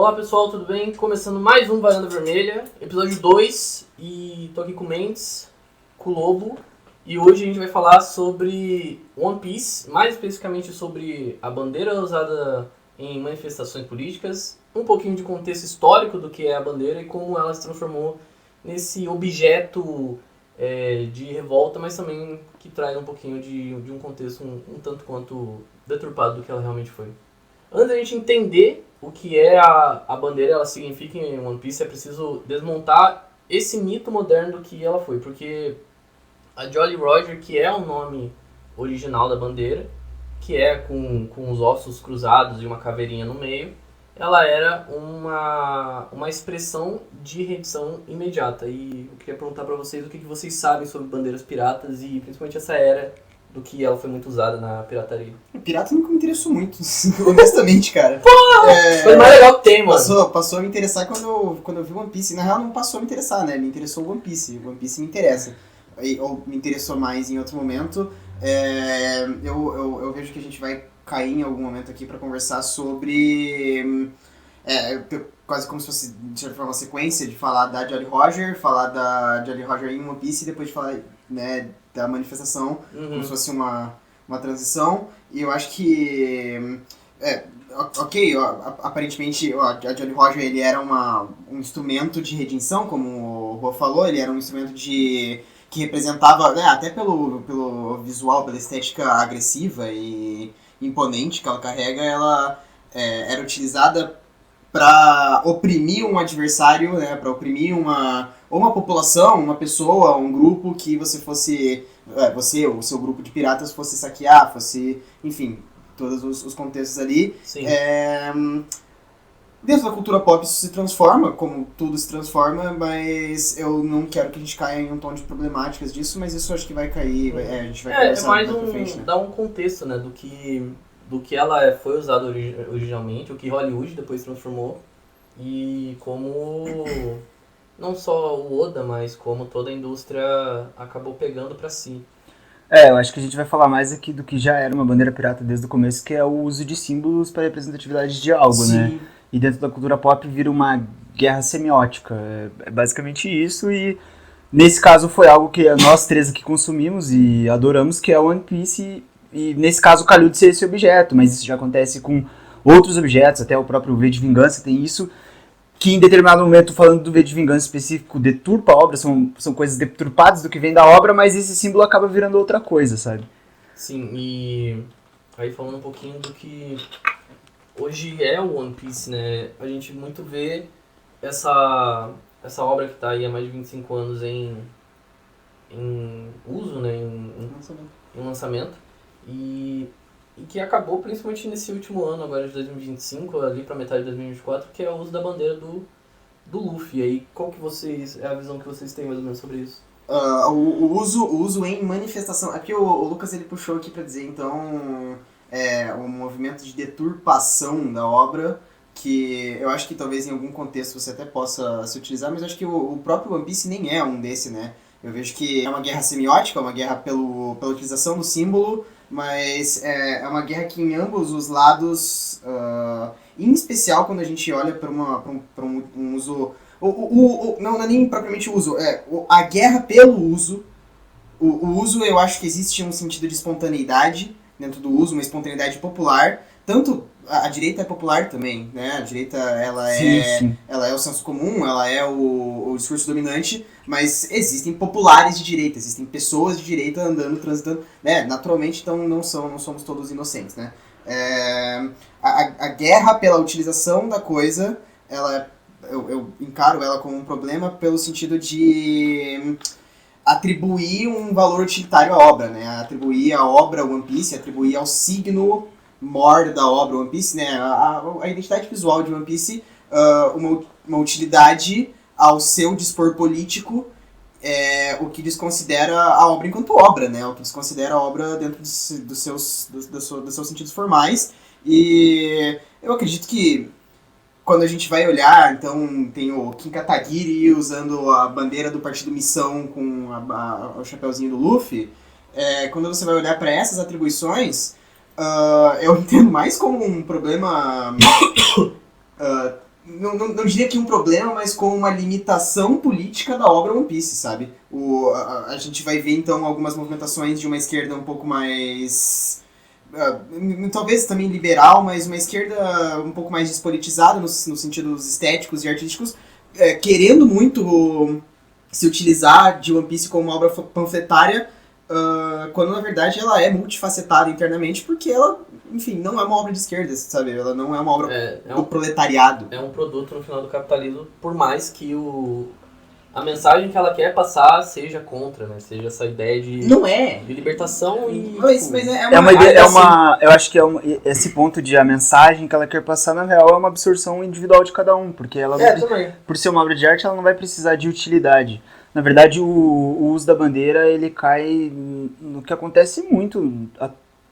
Olá pessoal, tudo bem? Começando mais um Varanda Vermelha, episódio 2, e tô aqui com o Mendes, com o Lobo, e hoje a gente vai falar sobre One Piece, mais especificamente sobre a bandeira usada em manifestações políticas, um pouquinho de contexto histórico do que é a bandeira e como ela se transformou nesse objeto de revolta, mas também que traz um pouquinho de um contexto um tanto quanto deturpado do que ela realmente foi. Antes da gente entender o que é a bandeira, ela significa em One Piece, é preciso desmontar esse mito moderno do que ela foi. Porque a Jolly Roger, que é o nome original da bandeira, que é com os ossos cruzados e uma caveirinha no meio, ela era uma expressão de rendição imediata. E eu queria perguntar pra vocês o que vocês sabem sobre bandeiras piratas e principalmente essa era do que ela foi muito usada na pirataria. O pirata nunca me interessou muito, honestamente, cara. Foi o mais legal que tem, mano. Passou a me interessar quando eu vi One Piece. Na real, não passou a me interessar, né? Me interessou One Piece. One Piece me interessa. Ou me interessou mais em outro momento. Eu vejo que a gente vai cair em algum momento aqui pra conversar sobre... quase como se fosse, de certa forma, uma sequência de falar da Jolly Roger, falar da Jolly Roger em One Piece e depois de falar, né, da manifestação, como se fosse uma transição. E eu acho que... aparentemente a Jolly Roger ele era um instrumento de redenção, como o Rô falou, ele era um instrumento que representava, né, até pelo visual, pela estética agressiva e imponente que ela carrega, ela era utilizada para oprimir um adversário, né, para oprimir uma população, uma pessoa, um grupo que você ou o seu grupo de piratas fosse saquear, fosse, enfim, todos os contextos ali. Sim. Dentro da cultura pop isso se transforma, como tudo se transforma, mas eu não quero que a gente caia em um tom de problemáticas disso, mas isso acho que vai cair, a gente vai conversar mais mais pra frente, né? dar um contexto, né, do que ela foi usada originalmente, o que Hollywood depois transformou, e como não só o Oda, mas como toda a indústria acabou pegando pra si. Eu acho que a gente vai falar mais aqui do que já era uma bandeira pirata desde o começo, que é o uso de símbolos para representatividade de algo, Sim. né? E dentro da cultura pop vira uma guerra semiótica. É basicamente isso, e nesse caso foi algo que nós três aqui consumimos e adoramos, que é o One Piece, e nesse caso calhou de ser esse objeto, mas isso já acontece com outros objetos, até o próprio V de Vingança tem isso, que em determinado momento, falando do V de Vingança específico, deturpa a obra, são coisas deturpadas do que vem da obra, mas esse símbolo acaba virando outra coisa, sabe? Sim, e aí falando um pouquinho do que hoje é o One Piece, né? A gente muito vê essa obra que está aí há mais de 25 anos em uso, né? Em lançamento. E que acabou principalmente nesse último ano, agora de 2025, ali pra metade de 2024, que é o uso da bandeira do Luffy. E aí, qual que é a visão que vocês têm mais ou menos sobre isso? O uso em manifestação. Aqui o Lucas ele puxou aqui pra dizer, então, um movimento de deturpação da obra, que eu acho que talvez em algum contexto você até possa se utilizar, mas eu acho que o próprio One Piece nem é um desse, né? Eu vejo que é uma guerra semiótica, uma guerra pela utilização do símbolo, mas é uma guerra que em ambos os lados, em especial quando a gente olha para um uso... não é nem propriamente o uso, a guerra pelo uso. O uso, eu acho que existe um sentido de espontaneidade dentro do uso, uma espontaneidade popular. Tanto a direita é popular também, né? A direita ela é o senso comum, ela é o discurso dominante, mas existem populares de direita, existem pessoas de direita andando, transitando, né? Naturalmente, então não somos todos inocentes, né? A guerra pela utilização da coisa, eu encaro ela como um problema pelo sentido de atribuir um valor utilitário à obra, né? Atribuir à obra One Piece, atribuir ao signo mor da obra One Piece, né? A identidade visual de One Piece, uma utilidade ao seu dispor político, o que desconsidera a obra enquanto obra, né? O que desconsidera a obra dentro dos seus sentidos formais. E eu acredito que quando a gente vai olhar, então tem o King Kataguiri usando a bandeira do Partido Missão com o chapeuzinho do Luffy. Quando você vai olhar para essas atribuições, eu entendo mais como um problema não diria que um problema, mas com uma limitação política da obra One Piece, sabe? A gente vai ver, então, algumas movimentações de uma esquerda um pouco mais... talvez também liberal, mas uma esquerda um pouco mais despolitizada nos sentidos estéticos e artísticos, querendo muito se utilizar de One Piece como uma obra panfletária, quando na verdade ela é multifacetada internamente, porque ela, enfim, não é uma obra de esquerda, sabe? Ela não é uma obra do proletariado. É um produto no final do capitalismo, por mais que a mensagem que ela quer passar seja contra, né? Seja essa ideia de, não é. de libertação e... Mas eu acho que esse ponto de a mensagem que ela quer passar, na real, é uma absorção individual de cada um, porque ela, por ser uma obra de arte, ela não vai precisar de utilidade. Na verdade, o uso da bandeira, ele cai no que acontece muito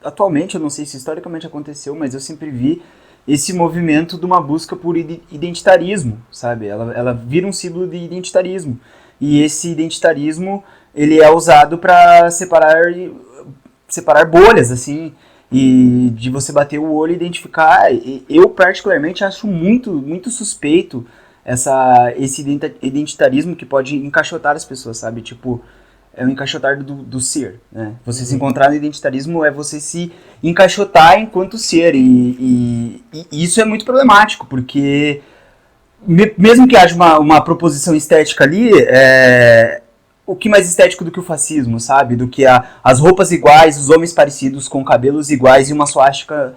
atualmente, eu não sei se historicamente aconteceu, mas eu sempre vi esse movimento de uma busca por identitarismo, sabe? Ela vira um símbolo de identitarismo. E esse identitarismo, ele é usado para separar bolhas, assim, e de você bater o olho e identificar. Eu, particularmente, acho muito, muito suspeito esse identitarismo que pode encaixotar as pessoas, sabe? Tipo, é o encaixotar do ser, né? Você se encontrar no identitarismo é você se encaixotar enquanto ser, e isso é muito problemático, porque mesmo que haja uma proposição estética ali, o que mais estético do que o fascismo, sabe? Do que as roupas iguais, os homens parecidos com cabelos iguais e uma suástica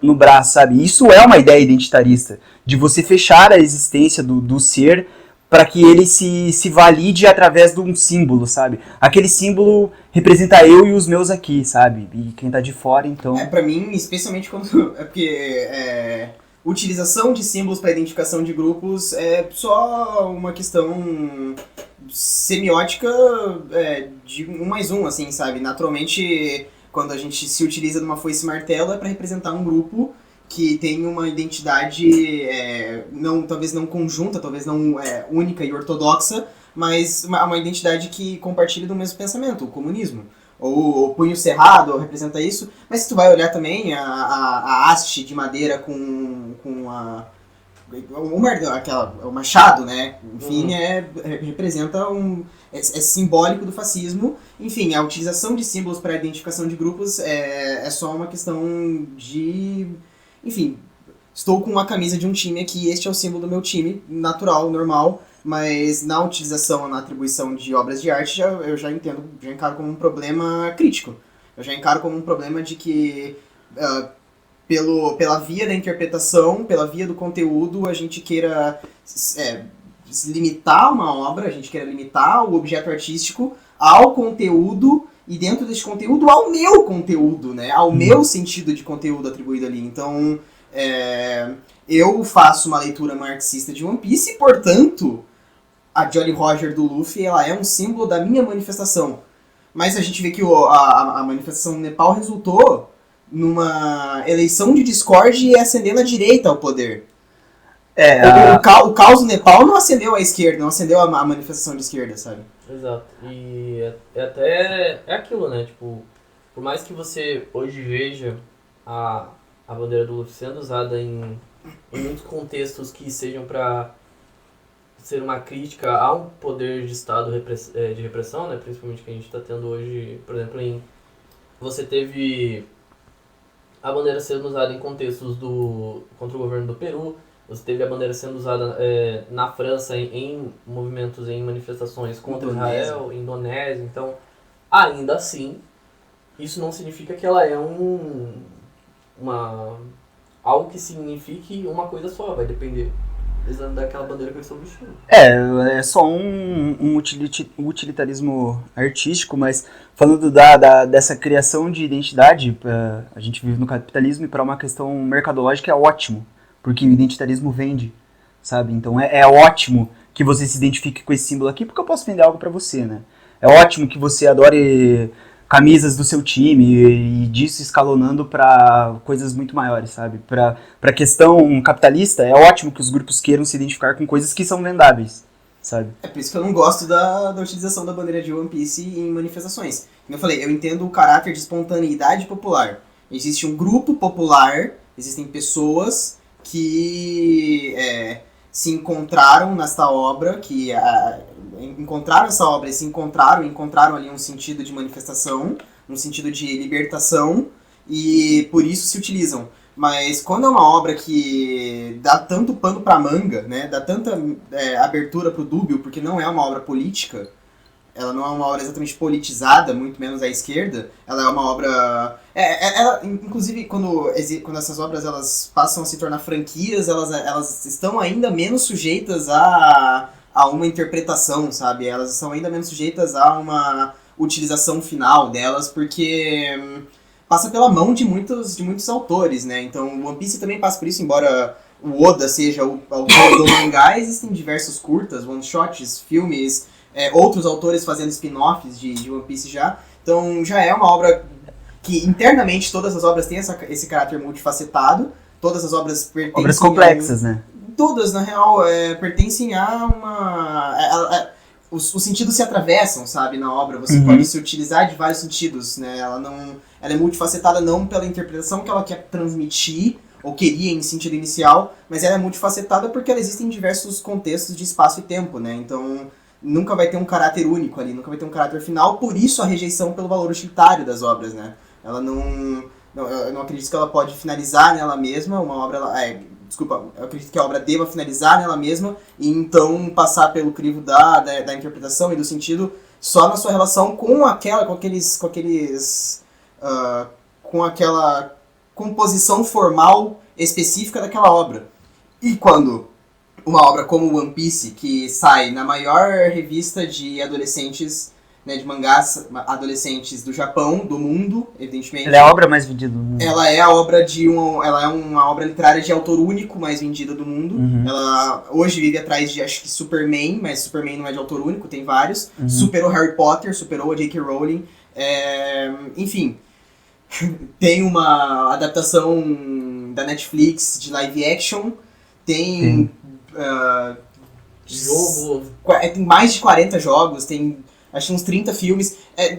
no braço, sabe? Isso é uma ideia identitarista, de você fechar a existência do ser para que ele se valide através de um símbolo, sabe? Aquele símbolo representa eu e os meus aqui, sabe? E quem tá de fora, então... Pra mim, especialmente quando... utilização de símbolos para identificação de grupos é só uma questão semiótica de 1 mais 1, assim, sabe? Naturalmente, quando a gente se utiliza de uma foice e martelo, é para representar um grupo que tem uma identidade, talvez não conjunta, talvez não única e ortodoxa, mas uma identidade que compartilha do mesmo pensamento, o comunismo. Ou o punho cerrado representa isso, mas se tu vai olhar também a haste de madeira com o machado, né? Enfim, representa é simbólico do fascismo. Enfim, a utilização de símbolos para a identificação de grupos é só uma questão de... Enfim, estou com uma camisa de um time aqui, este é o símbolo do meu time, natural, normal, mas na utilização, na atribuição de obras de arte, eu já encaro como um problema crítico. Eu já encaro como um problema de que, pela via da interpretação, pela via do conteúdo, a gente queira limitar uma obra, a gente queira limitar o objeto artístico ao conteúdo, e dentro desse conteúdo, ao meu conteúdo, né? Ao meu sentido de conteúdo atribuído ali. Então, eu faço uma leitura marxista de One Piece e, portanto, a Jolly Roger do Luffy, ela é um símbolo da minha manifestação. Mas a gente vê que a manifestação no Nepal resultou numa eleição de Discord e ascendendo a direita ao poder. O caos no Nepal não acendeu a esquerda, não acendeu a manifestação de esquerda, sabe? Exato. E até aquilo, né? Tipo, por mais que você hoje veja a bandeira do Luffy sendo usada em muitos contextos que sejam para ser uma crítica a um poder de Estado de repressão, né? Principalmente que a gente está tendo hoje, por exemplo, você teve a bandeira sendo usada em contextos contra o governo do Peru. Você teve a bandeira sendo usada na França em movimentos, em manifestações contra Israel, Indonésia. Então, ainda assim, isso não significa que ela é algo que signifique uma coisa só. Vai depender daquela bandeira que eu estou vestindo. É só um utilitarismo artístico, mas falando dessa criação de identidade, a gente vive no capitalismo, e para uma questão mercadológica é ótimo. Porque o identitarismo vende, sabe? Então é ótimo que você se identifique com esse símbolo aqui, porque eu posso vender algo pra você, né? É ótimo que você adore camisas do seu time e disso escalonando pra coisas muito maiores, sabe? Pra questão capitalista, é ótimo que os grupos queiram se identificar com coisas que são vendáveis, sabe? É por isso que eu não gosto da utilização da bandeira de One Piece em manifestações. Como eu falei, eu entendo o caráter de espontaneidade popular. Existe um grupo popular, existem pessoas que se encontraram nesta obra, encontraram essa obra e se encontraram ali um sentido de manifestação, um sentido de libertação, e por isso se utilizam. Mas quando é uma obra que dá tanto pano pra manga, né, dá tanta abertura pro dúbio, porque não é uma obra política, ela não é uma obra exatamente politizada, muito menos à esquerda, ela é uma obra... inclusive, quando essas obras elas passam a se tornar franquias, elas estão ainda menos sujeitas a uma interpretação, sabe? Elas estão ainda menos sujeitas a uma utilização final delas, porque passa pela mão de muitos autores, né? Então, One Piece também passa por isso, embora o Oda seja o autor do mangá, existem diversos curtas, one-shots, filmes... outros autores fazendo spin-offs de One Piece já. Então já é uma obra que internamente todas as obras têm esse caráter multifacetado. Todas as obras pertencem... Obras complexas, né? Todas, na real, pertencem a uma... Os sentidos se atravessam, sabe, na obra. Você pode se utilizar de vários sentidos, né? Ela é multifacetada não pela interpretação que ela quer transmitir, ou queria em sentido inicial, mas ela é multifacetada porque ela existe em diversos contextos de espaço e tempo, né? Então... nunca vai ter um caráter único ali, nunca vai ter um caráter final, por isso a rejeição pelo valor utilitário das obras, né? Ela eu não acredito que ela pode finalizar nela mesma, uma obra... eu acredito que a obra deva finalizar nela mesma e então passar pelo crivo da interpretação e do sentido só na sua relação com aquela composição formal específica daquela obra. E quando... uma obra como One Piece, que sai na maior revista de adolescentes, né, de mangás adolescentes do Japão, do mundo, evidentemente. Ela é a obra mais vendida do mundo. Ela é uma obra literária de autor único mais vendida do mundo. Ela hoje vive atrás de, acho que, Superman, mas Superman não é de autor único, tem vários. Superou Harry Potter, superou a J.K. Rowling. Enfim, tem uma adaptação da Netflix de live action, tem... jogo. Tem mais de 40 jogos, tem acho que uns 30 filmes.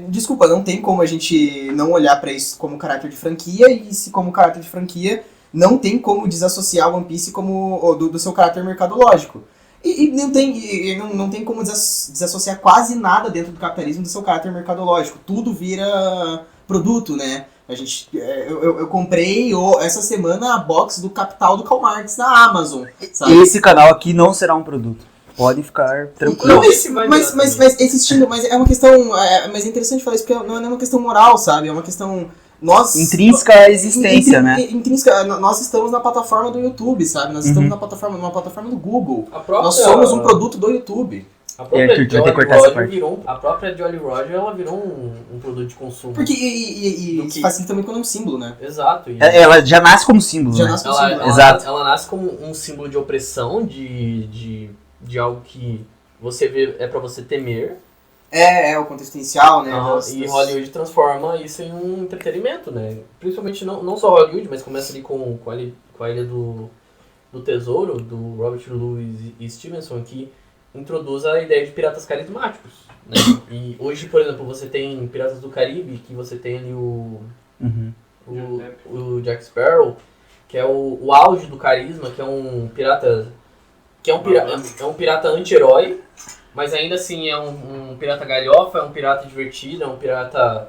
Desculpa, não tem como a gente não olhar pra isso como caráter de franquia, e se como caráter de franquia, não tem como desassociar One Piece como do seu caráter mercadológico. E não tem como desassociar quase nada dentro do capitalismo do seu caráter mercadológico. Tudo vira produto, né? Eu comprei essa semana a box do Capital do Karl Marx na Amazon, sabe? Esse canal aqui não será um produto. Podem ficar tranquilos. Mas existindo, mas é uma questão... mas é interessante falar isso porque não é uma questão moral, sabe? É uma questão... Intrínseca à existência, né? Intrínseca, nós estamos na plataforma do YouTube, sabe? Nós estamos numa plataforma do Google. Nós somos um produto do YouTube. A própria Jolly Roger ela virou um produto de consumo. Porque isso facilita também quando é um símbolo, né? Exato. Ela já nasce como símbolo, né? Exato. Ela nasce como um símbolo de opressão, de algo que você vê, é pra você temer. O contexto inicial, né? E Hollywood transforma isso em um entretenimento, né? Principalmente não só Hollywood, mas começa ali com a Ilha do Tesouro, do Robert Louis Stevenson, que introduz a ideia de piratas carismáticos, né? E hoje, por exemplo, você tem Piratas do Caribe, que você tem ali o Jack Sparrow, que é o auge do carisma, que é um pirata anti-herói, mas ainda assim é um pirata galhofa, é um pirata divertido, é um pirata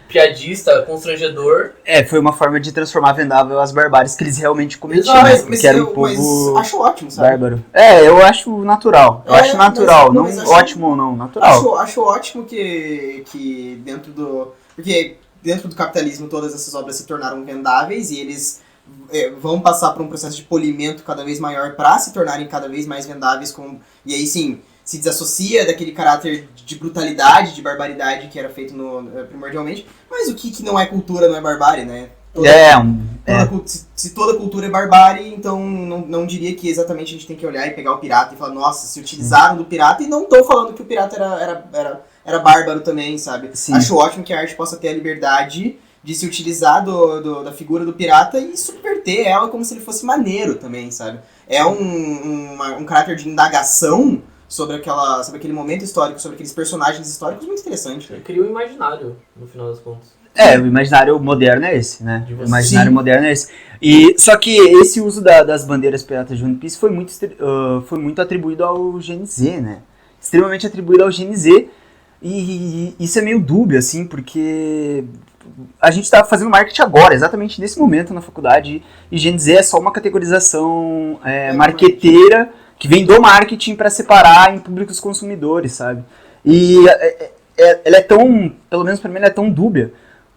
piadista, constrangedor. Foi uma forma de transformar vendável as barbáries que eles realmente cometiam, né? Porque era um povo acho ótimo, sabe? Bárbaro. Eu acho natural. Ótimo ou não, natural. Acho ótimo que porque dentro do capitalismo todas essas obras se tornaram vendáveis e eles vão passar por um processo de polimento cada vez maior para se tornarem cada vez mais vendáveis. E aí sim, se desassocia daquele caráter de brutalidade, de barbaridade que era feito primordialmente. Mas o que não é cultura não é barbárie, né? Se toda cultura é barbárie, então não diria que exatamente a gente tem que olhar e pegar o pirata e falar, nossa, se utilizaram do pirata, e não tô falando que o pirata era bárbaro também, sabe? Sim. Acho ótimo que a arte possa ter a liberdade de se utilizar da figura do pirata e subverter ela como se ele fosse maneiro também, sabe? É um caráter de indagação sobre aquele momento histórico, sobre aqueles personagens históricos muito interessante. Ele cria um imaginário, no final das contas. O imaginário moderno é esse, né? De O você. imaginário Sim. moderno é esse. Só que esse uso das bandeiras piratas de One Piece foi muito atribuído ao GNZ, né? Extremamente atribuído ao GNZ. E isso é meio dúbio, assim, porque a gente tá fazendo marketing agora, exatamente nesse momento na faculdade, e GNZ é só uma categorização marqueteira que vem do marketing para separar em públicos consumidores, sabe? E ela é tão, pelo menos pra mim, ela é tão dúbia,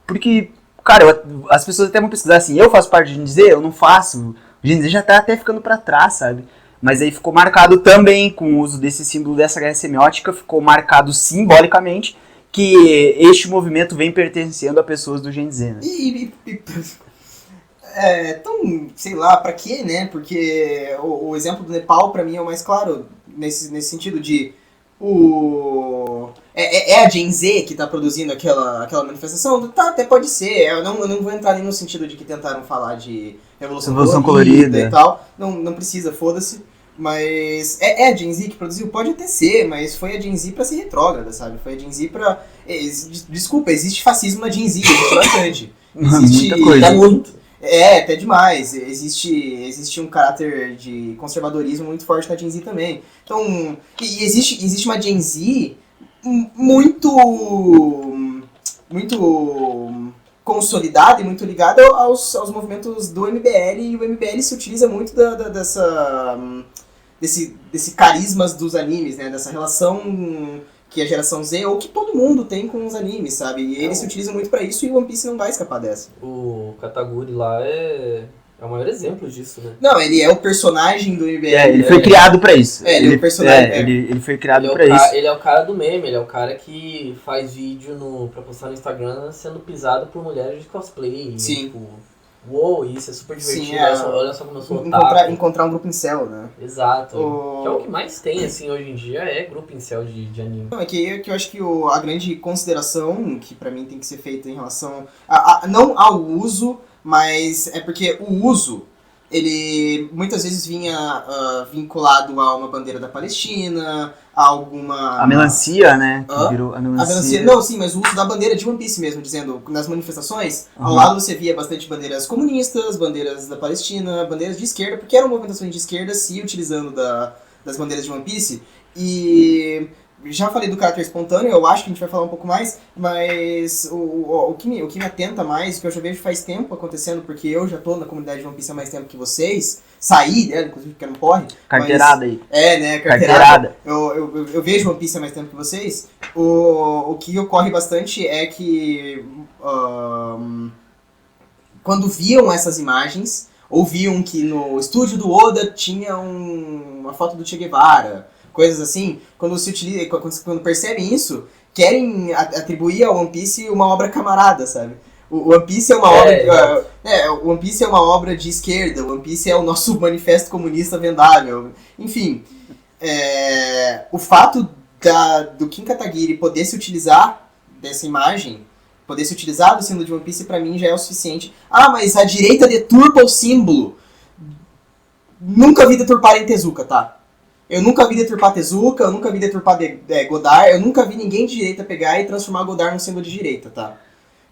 porque, cara, as pessoas até vão pesquisar assim, eu faço parte do GNZ, eu não faço, o GNZ já tá até ficando pra trás, sabe? Mas aí ficou marcado também com o uso desse símbolo dessa guerra semiótica, ficou marcado simbolicamente que este movimento vem pertencendo a pessoas do GNZ, né? Então, sei lá, pra quê, né? Porque o exemplo do Nepal, pra mim, é o mais claro nesse sentido de a Gen Z que tá produzindo aquela manifestação? Tá, até pode ser. Eu não vou entrar nem no sentido de que tentaram falar de Revolução Colorida e tal. Não precisa, foda-se. Mas é a Gen Z que produziu? Pode até ser, mas foi a Gen Z pra ser retrógrada, sabe? Foi a Gen Z pra... Desculpa, existe fascismo na Gen Z, existe bastante. Existe... Muita coisa. Dá muito. Até demais. Existe um caráter de conservadorismo muito forte na Gen Z também. Então, e existe uma Gen Z muito consolidada e muito ligada aos movimentos do MBL, e o MBL se utiliza muito desse carismas dos animes, né? Dessa relação que a geração Z, ou que todo mundo tem com os animes, sabe? E eles se utilizam muito pra isso, e o One Piece não vai escapar dessa. O Kataguri lá é o maior exemplo disso, né? Não, ele é o personagem do MBL. Ele foi criado pra isso. Ele é o personagem. Ele foi criado Ele é, pra isso. ele é o cara do meme, ele é o cara que faz vídeo pra postar no Instagram sendo pisado por mulheres de cosplay. Sim. Tipo, uou, isso é super divertido. Sim, olha só como eu sou otaku. Encontrar um grupo incel, né? Exato. Que é o que mais tem, assim, hoje em dia, é grupo incel de anime. Não, é que eu acho que a grande consideração que pra mim tem que ser feita em relação não ao uso, mas é porque o uso, ele muitas vezes vinha vinculado a uma bandeira da Palestina, a alguma... A melancia, né? Hã? Virou a A melancia. melancia, não, sim, mas o uso da bandeira de One Piece mesmo, dizendo, nas manifestações, ao Uhum. lado você via bastante bandeiras comunistas, bandeiras da Palestina, bandeiras de esquerda, porque eram movimentações de esquerda se utilizando das bandeiras de One Piece. E já falei do caráter espontâneo, eu acho que a gente vai falar um pouco mais, mas o que me atenta mais, o que eu já vejo faz tempo acontecendo, porque eu já tô na comunidade de One Piece há mais tempo que vocês, saí dela, inclusive porque eu não corre. Carteirada aí. Né, carteirada. Eu vejo One Piece há mais tempo que vocês. O que ocorre bastante é que quando viam essas imagens, ou viam que no estúdio do Oda tinha uma foto do Che Guevara, coisas assim, quando percebem isso, querem atribuir ao One Piece uma obra camarada, sabe? O One Piece é uma obra... o One Piece é uma obra de esquerda, o One Piece é o nosso manifesto comunista vendável. Enfim, o fato do King Katagiri poder se utilizar dessa imagem, poder se utilizar do símbolo de One Piece, pra mim já é o suficiente. Ah, mas a direita deturpa o símbolo. Nunca vi deturpar em Tezuka, tá? Eu nunca vi deturpar Tezuka, eu nunca vi deturpar Godard, eu nunca vi ninguém de direita pegar e transformar Godard num símbolo de direita, tá?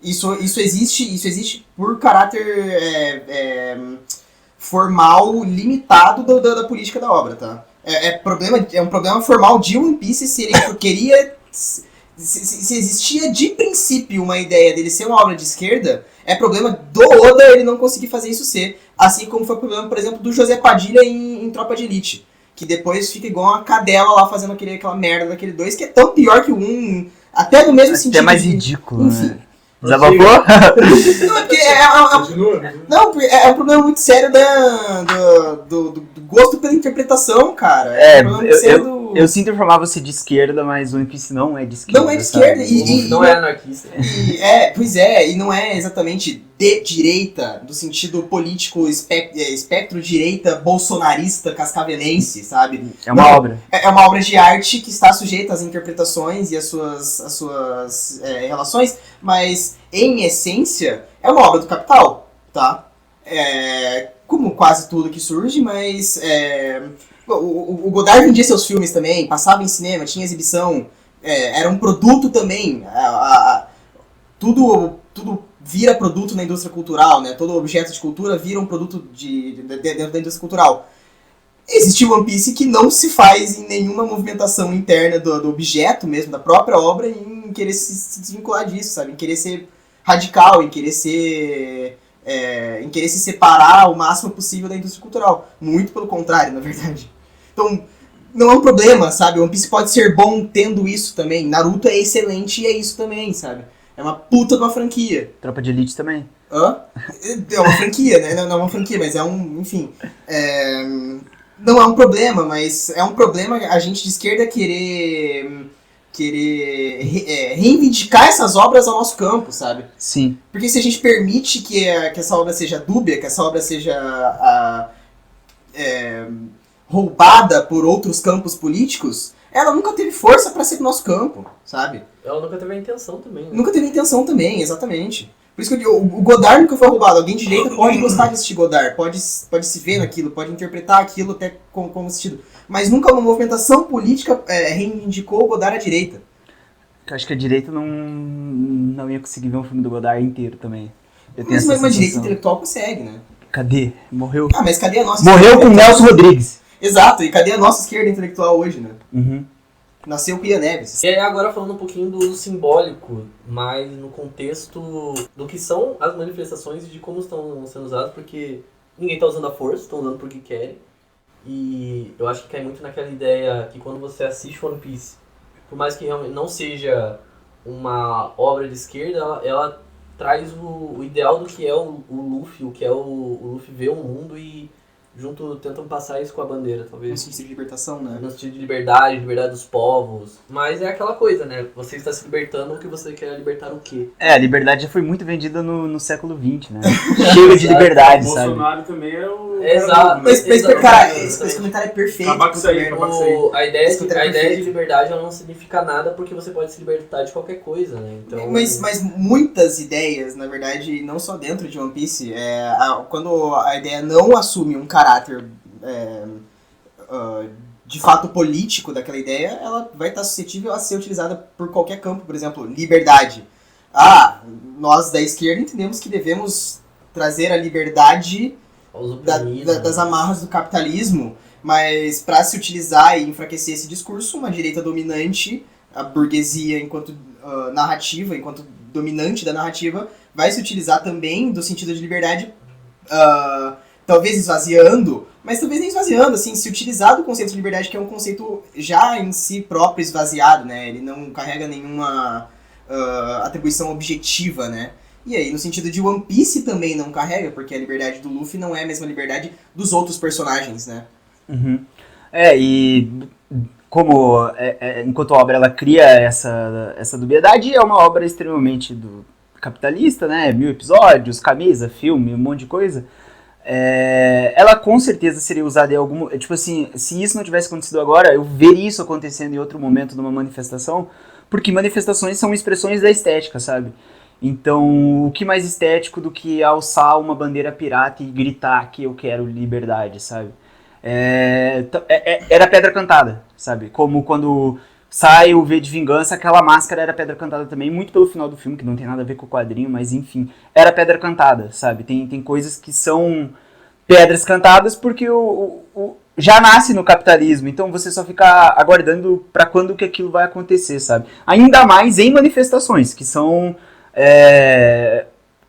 Isso existe por caráter formal limitado da política da obra, tá? É um problema formal de One Piece se ele queria... Se existia de princípio uma ideia dele ser uma obra de esquerda, é problema do Oda ele não conseguir fazer isso ser. Assim como foi o problema, por exemplo, do José Padilha em Tropa de Elite. Que depois fica igual uma cadela lá fazendo aquela merda daquele 2, que é tão pior que o 1, até no mesmo sentido. É mais ridículo, enfim. né? Desabafou? Não, é porque é um problema muito sério do gosto pela interpretação, cara. Um problema muito sério Eu sinto informar você de esquerda, mas One Piece não é de esquerda. Não é de esquerda, sabe? Não é anarquista. Pois é, e não é exatamente de direita, do sentido político, espectro direita bolsonarista cascavelense, sabe? É uma obra. É uma obra de arte que está sujeita às interpretações e às suas relações, mas em essência é uma obra do capital, tá? Como quase tudo que surge, mas o Godard vendia seus filmes também, passava em cinema, tinha exibição, era um produto também. Tudo tudo vira produto na indústria cultural, né? Todo objeto de cultura vira um produto dentro da indústria cultural. Existe One Piece que não se faz em nenhuma movimentação interna do objeto mesmo, da própria obra, em querer se desvincular disso, sabe? Em querer ser radical, em querer se separar o máximo possível da indústria cultural. Muito pelo contrário, na verdade. Então, não é um problema, sabe? One Piece pode ser bom tendo isso também. Naruto é excelente e é isso também, sabe? É uma puta de uma franquia. Tropa de Elite também. Hã? É uma franquia, né? Não é uma franquia, mas é um... Enfim. Não é um problema, mas é um problema a gente de esquerda querer reivindicar essas obras ao nosso campo, sabe? Sim. Porque se a gente permite que essa obra seja dúbia, que essa obra seja roubada por outros campos políticos, ela nunca teve força pra ser do nosse campo, sabe? Ela nunca teve a intenção também, né? Nunca teve intenção também, exatamente. Por isso que eu digo, o Godard nunca foi roubado. Alguém de direita pode gostar de assistir Godard, pode se ver naquilo, pode interpretar aquilo até como assistido. Mas nunca uma movimentação política reivindicou o Godard à direita. Eu acho que a direita não ia conseguir ver um filme do Godard inteiro também. Mas uma direita intelectual consegue, né? Cadê? Morreu. Ah, mas cadê a nossa Morreu com o Nelson Rodrigues. Exato, e cadê a nossa esquerda intelectual hoje, né? Uhum. Nasceu Pia Neves. E aí agora falando um pouquinho do uso simbólico, mas no contexto do que são as manifestações e de como estão sendo usadas, porque ninguém está usando a força, estão usando porque querem. E eu acho que cai muito naquela ideia que quando você assiste One Piece, por mais que realmente não seja uma obra de esquerda, ela traz o ideal do que é o Luffy, o que é o Luffy ver o mundo e junto tentam passar isso com a bandeira, No talvez. sentido de libertação, né? No sentido de liberdade dos povos. Mas é aquela coisa, né? Você está se libertando, o que você quer libertar o quê? A liberdade já foi muito vendida no século XX, né? Chega de liberdade, O sabe? Bolsonaro também é o... Exato. Mas Exatamente, cara, exatamente. esse comentário é perfeito. Acabar com isso aí, acabar com isso aí. A ideia Esse comentário é de perfeito. liberdade ela não significa nada porque você pode se libertar de qualquer coisa, né? Então, Mas muitas ideias, na verdade, não só dentro de One Piece, quando a ideia não assume um caráter de fato político daquela ideia, ela vai estar suscetível a ser utilizada por qualquer campo. Por exemplo, liberdade. Nós da esquerda entendemos que devemos trazer a liberdade aos oprimidos, das amarras do capitalismo, mas para se utilizar e enfraquecer esse discurso, uma direita dominante, a burguesia enquanto narrativa, enquanto dominante da narrativa, vai se utilizar também do sentido de liberdade, talvez esvaziando, mas talvez nem esvaziando, assim, se utilizar do conceito de liberdade, que é um conceito já em si próprio esvaziado, né? Ele não carrega nenhuma atribuição objetiva, né? E aí, no sentido de One Piece também não carrega, porque a liberdade do Luffy não é a mesma liberdade dos outros personagens, né? Uhum. E como enquanto a obra ela cria essa dubiedade, é uma obra extremamente capitalista, né? 1000 episódios, camisa, filme, um monte de coisa. Ela com certeza seria usada em algum... Tipo assim, se isso não tivesse acontecido agora, eu veria isso acontecendo em outro momento numa manifestação, porque manifestações são expressões da estética, sabe? Então, o que mais estético do que alçar uma bandeira pirata e gritar que eu quero liberdade, sabe? Era Pedra Cantada, sabe? Como quando sai o V de Vingança, aquela máscara era Pedra Cantada também, muito pelo final do filme, que não tem nada a ver com o quadrinho, mas enfim, era Pedra Cantada, sabe? Tem coisas que são pedras cantadas porque já nasce no capitalismo, então você só fica aguardando pra quando que aquilo vai acontecer, sabe? Ainda mais em manifestações, que são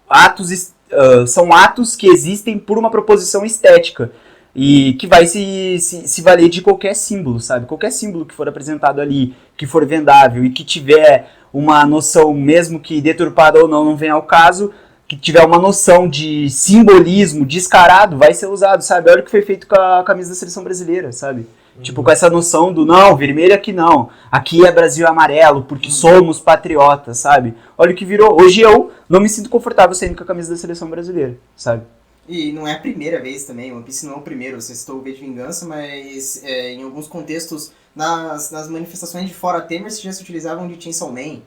atos que existem por uma proposição estética e que vai se valer de qualquer símbolo, sabe? Qualquer símbolo que for apresentado ali, que for vendável e que tiver uma noção, mesmo que deturpada ou não vem ao caso, que tiver uma noção de simbolismo descarado, vai ser usado, sabe? Olha o que foi feito com a camisa da seleção brasileira, sabe? Tipo, com essa noção do não, vermelho aqui não, aqui é Brasil amarelo, porque somos patriotas, sabe? Olha o que virou. Hoje eu não me sinto confortável saindo com a camisa da seleção brasileira, sabe? E não é a primeira vez também, One Piece não é o primeiro, você citou o V de Vingança, mas em alguns contextos, nas manifestações de Fora Temer, já se utilizavam de Chainsaw Man,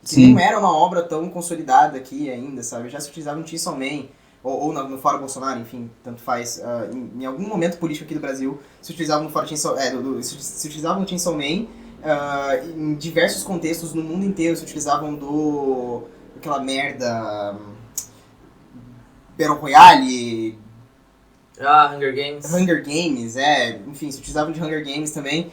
que Sim. não era uma obra tão consolidada aqui ainda, sabe? Já se utilizavam de Chainsaw Man, ou no Fora Bolsonaro, enfim, tanto faz. Em algum momento político aqui do Brasil, se utilizavam no Fora Chainsaw, se utilizavam no Chainsaw Man, em diversos contextos no mundo inteiro se utilizavam aquela merda... Battle Royale... Hunger Games. Hunger Games, enfim, se utilizava de Hunger Games também.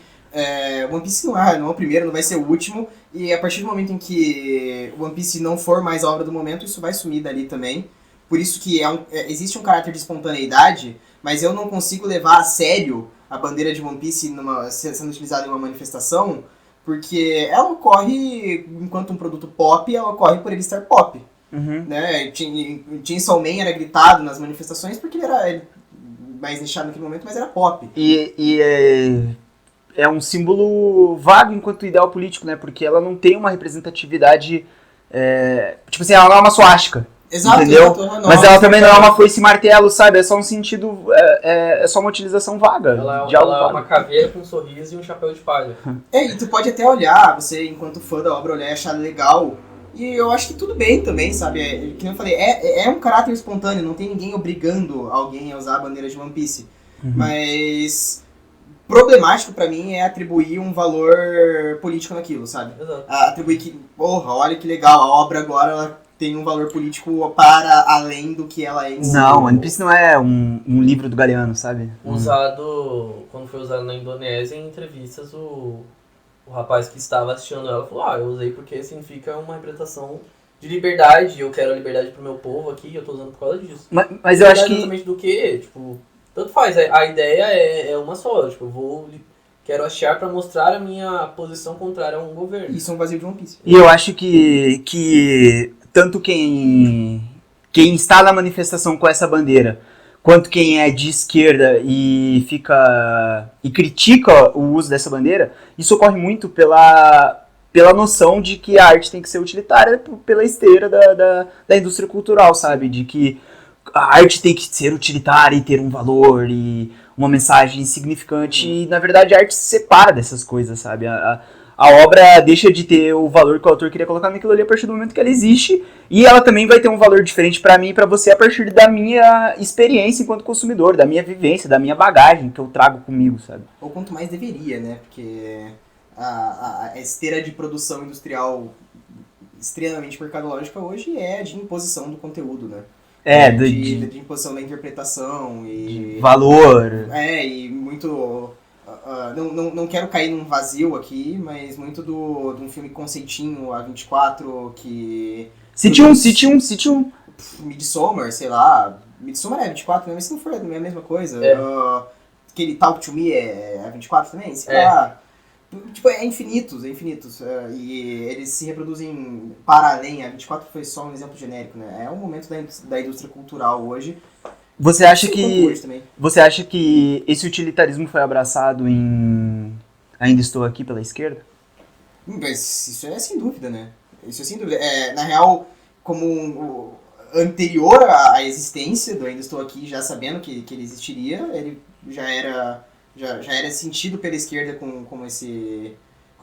One Piece não é o primeiro, não vai ser o último, e a partir do momento em que One Piece não for mais a obra do momento, isso vai sumir dali também. Por isso que existe um caráter de espontaneidade, mas eu não consigo levar a sério a bandeira de One Piece sendo utilizada em uma manifestação, porque ela ocorre enquanto um produto pop, ela ocorre por ele estar pop. Né? Chainsaw Man era gritado nas manifestações porque ele era mais nichado naquele momento, mas era pop. É um símbolo vago enquanto ideal político, né? Porque ela não tem uma representatividade... tipo assim, ela não é uma suástica. Exato, entendeu? Exato, mas ela também não é uma foice e martelo, sabe? É só um sentido... É só uma utilização vaga. Ela de algo é vago. uma caveira com um sorriso e um chapéu de palha. E tu pode até olhar, você enquanto fã da obra, olhar e achar legal. E eu acho que tudo bem também, sabe? Que eu falei, é um caráter espontâneo, não tem ninguém obrigando alguém a usar a bandeira de One Piece. Mas problemático pra mim é atribuir um valor político naquilo, sabe? Exato. Atribuir que, porra, olha que legal, a obra agora ela tem um valor político para além do que ela é em si. Não, One Piece não é um livro do Galeano, sabe? Quando foi usado na Indonésia, em entrevistas, o rapaz que estava assistindo ela falou, eu usei porque significa uma representação de liberdade, eu quero a liberdade pro meu povo aqui, eu tô usando por causa disso. Mas eu acho que... Exatamente do que, tipo, tanto faz, a ideia é uma só, tipo, quero achar pra mostrar a minha posição contrária a um governo. Isso é um vazio de One Piece. E eu acho que tanto quem está na manifestação com essa bandeira, quanto quem é de esquerda e critica o uso dessa bandeira, isso ocorre muito pela noção de que a arte tem que ser utilitária pela esteira da indústria cultural, sabe? De que a arte tem que ser utilitária e ter um valor e uma mensagem significante. E, na verdade, a arte se separa dessas coisas, sabe? A obra deixa de ter o valor que o autor queria colocar naquilo ali a partir do momento que ela existe, e ela também vai ter um valor diferente pra mim e pra você a partir da minha experiência enquanto consumidor, da minha vivência, da minha bagagem que eu trago comigo, sabe? Ou quanto mais deveria, né? Porque a esteira de produção industrial extremamente mercadológica hoje é de imposição do conteúdo, né? De imposição da interpretação e... de valor. E muito... não quero cair num vazio aqui, mas muito de um filme conceitinho, A24, que... Cite um. Midsommar, sei lá. Midsommar é A24, mas se não for é a mesma coisa. Aquele Talk to Me é A24 também, sei lá. Tipo, é infinitos. E eles se reproduzem para além. A 24 foi só um exemplo genérico, né? É um momento da indústria cultural hoje. Você acha que esse utilitarismo foi abraçado em Ainda Estou Aqui pela esquerda? Mas isso é sem dúvida, né? Isso é sem dúvida. Na real, como anterior à existência do Ainda Estou Aqui, já sabendo que ele existiria, ele já era sentido pela esquerda como